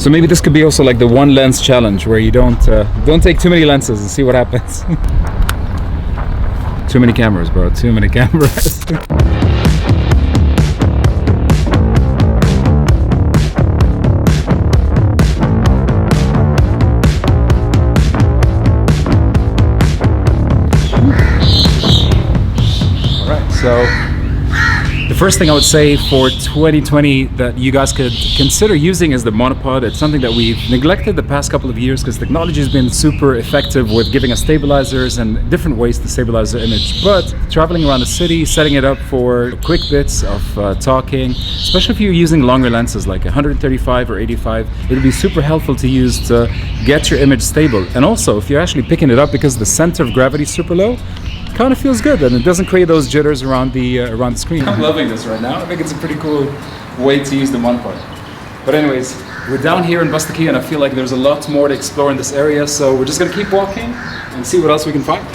So maybe this could be also like the one lens challenge, where you don't take too many lenses and see what happens. Too many cameras, bro. Too many cameras. Alright, so the first thing I would say for 2020 that you guys could consider using is the monopod. It's something that we've neglected the past couple of years because technology has been super effective with giving us stabilizers and different ways to stabilize the image. But traveling around the city, setting it up for quick bits of talking, especially if you're using longer lenses like 135 or 85, it would be super helpful to use to get your image stable. And also, if you're actually picking it up because the center of gravity is super low, kind of feels good and it doesn't create those jitters around the screen. I'm loving this right now. I think it's a pretty cool way to use the monopod. But anyways, we're down here in Bastaki and I feel like there's a lot more to explore in this area, so we're just gonna keep walking and see what else we can find.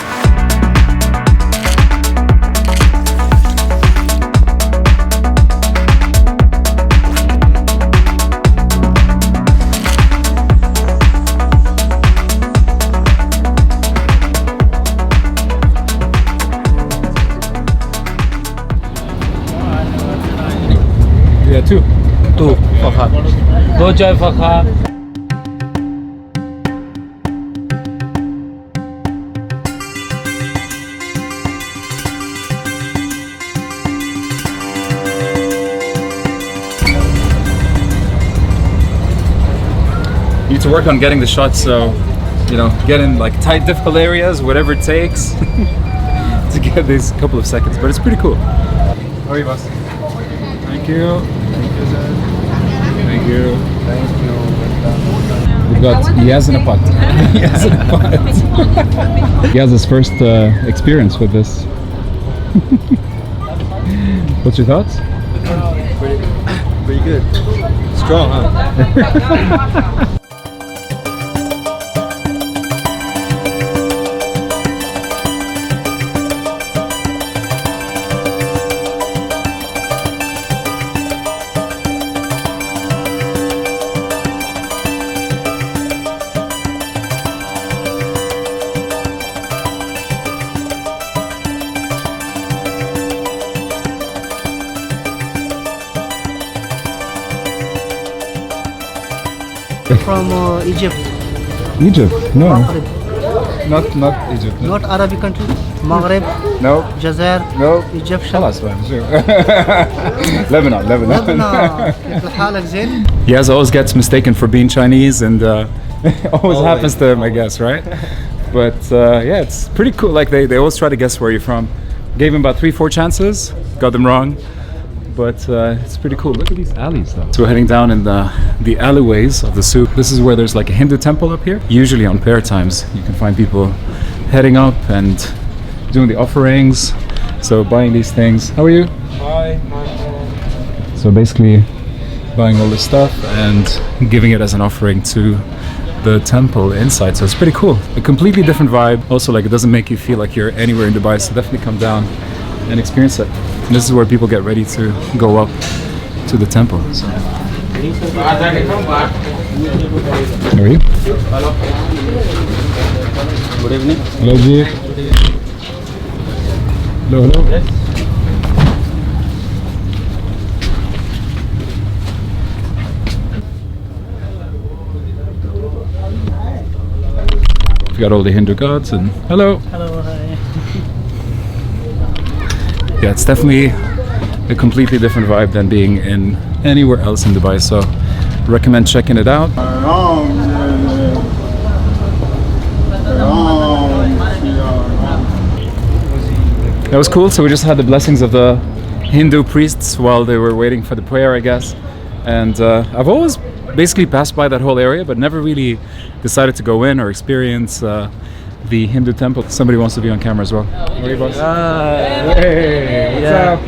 Yeah, two fakha. Do chai fakha. You need to work on getting the shots, so you know, get in like tight, difficult areas, whatever it takes to get these couple of seconds. But it's pretty cool. How are you, boss? Thank you. Thank you, sir. Thank you. Thank you. We've got Yaz in a pot. Yaz in a pot. Yaz, his first experience with this. What's your thoughts? Pretty good. Strong, huh? From Egypt. Egypt? No. Maghreb. Not Egypt. No. Not Arabic country. Maghreb. No. Jazair. No. Egyptian. خلاص بقى شو. Lebanon. Lebanon. كيف حالك زين؟ Yaz always gets mistaken for being Chinese, and always happens to him, I guess, right? But yeah, it's pretty cool. Like they always try to guess where you're from. Gave him about 3-4 chances, got them wrong. But it's pretty cool. Look at these alleys though. So we're heading down in the alleyways of the souk. This is where there's like a Hindu temple up here. Usually on prayer times, you can find people heading up and doing the offerings. So buying these things. How are you? Hi. So basically buying all this stuff and giving it as an offering to the temple inside. So it's pretty cool. A completely different vibe. Also, like, it doesn't make you feel like you're anywhere in Dubai. So definitely come down and experience it. And this is where people get ready to go up to the temple. So. How are you? Good evening. Hello, Ji. Hello, hello. Yes. We got all the Hindu gods and hello. Hello, hi. Yeah, it's definitely a completely different vibe than being in anywhere else in Dubai, so recommend checking it out. That was cool. So we just had the blessings of the Hindu priests while they were waiting for the prayer, I guess. And I've always basically passed by that whole area, but never really decided to go in or experience the Hindu temple. Somebody wants to be on camera as well. How are you, boss? Hey, what's up?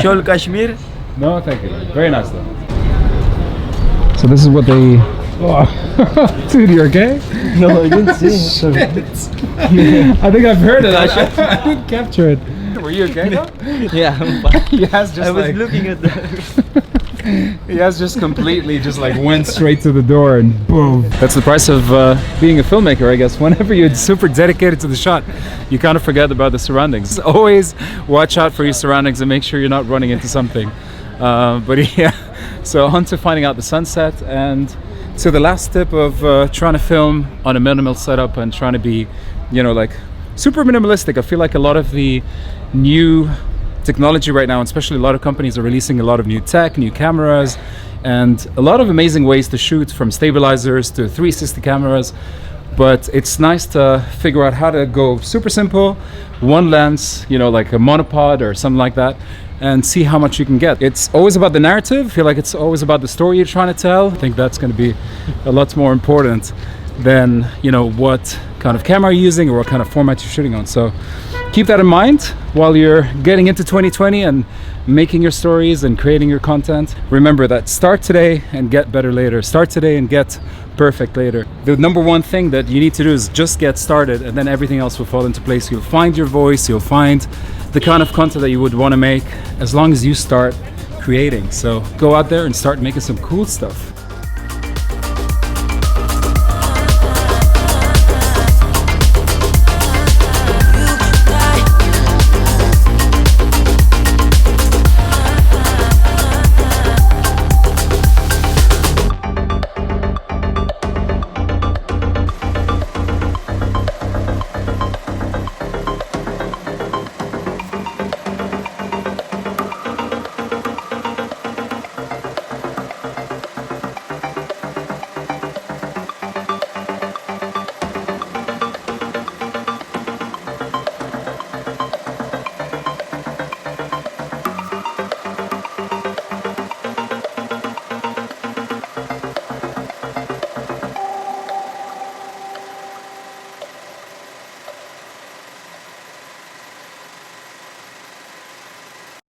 Shol Kashmir. No, thank you. Very nice though. So this is what they... Oh. Dude, you okay? No, I didn't see it. I think I've heard it. I didn't capture it. Were you okay though? Yeah, I'm fine. Yes, just I was like... looking at the... He has just completely just like went straight to the door and boom. That's the price of being a filmmaker, I guess. Whenever you're super dedicated to the shot, you kind of forget about the surroundings. Always watch out for your surroundings and make sure you're not running into something. But yeah, so on to finding out the sunset, and to the last tip of trying to film on a minimal setup and trying to be, you know, like super minimalistic. I feel like a lot of the new technology right now, especially a lot of companies are releasing a lot of new tech, new cameras, and a lot of amazing ways to shoot, from stabilizers to 360 cameras. But it's nice to figure out how to go super simple, one lens, you know, like a monopod or something like that, and see how much you can get. It's always about the narrative. I feel like it's always about the story you're trying to tell. I think that's going to be a lot more important than, you know, what kind of camera you're using or what kind of format you're shooting on. So keep that in mind while you're getting into 2020 and making your stories and creating your content. Remember that start today and get better later. Start today and get perfect later. The number one thing that you need to do is just get started, and then everything else will fall into place. You'll find your voice, you'll find the kind of content that you would want to make as long as you start creating. So go out there and start making some cool stuff.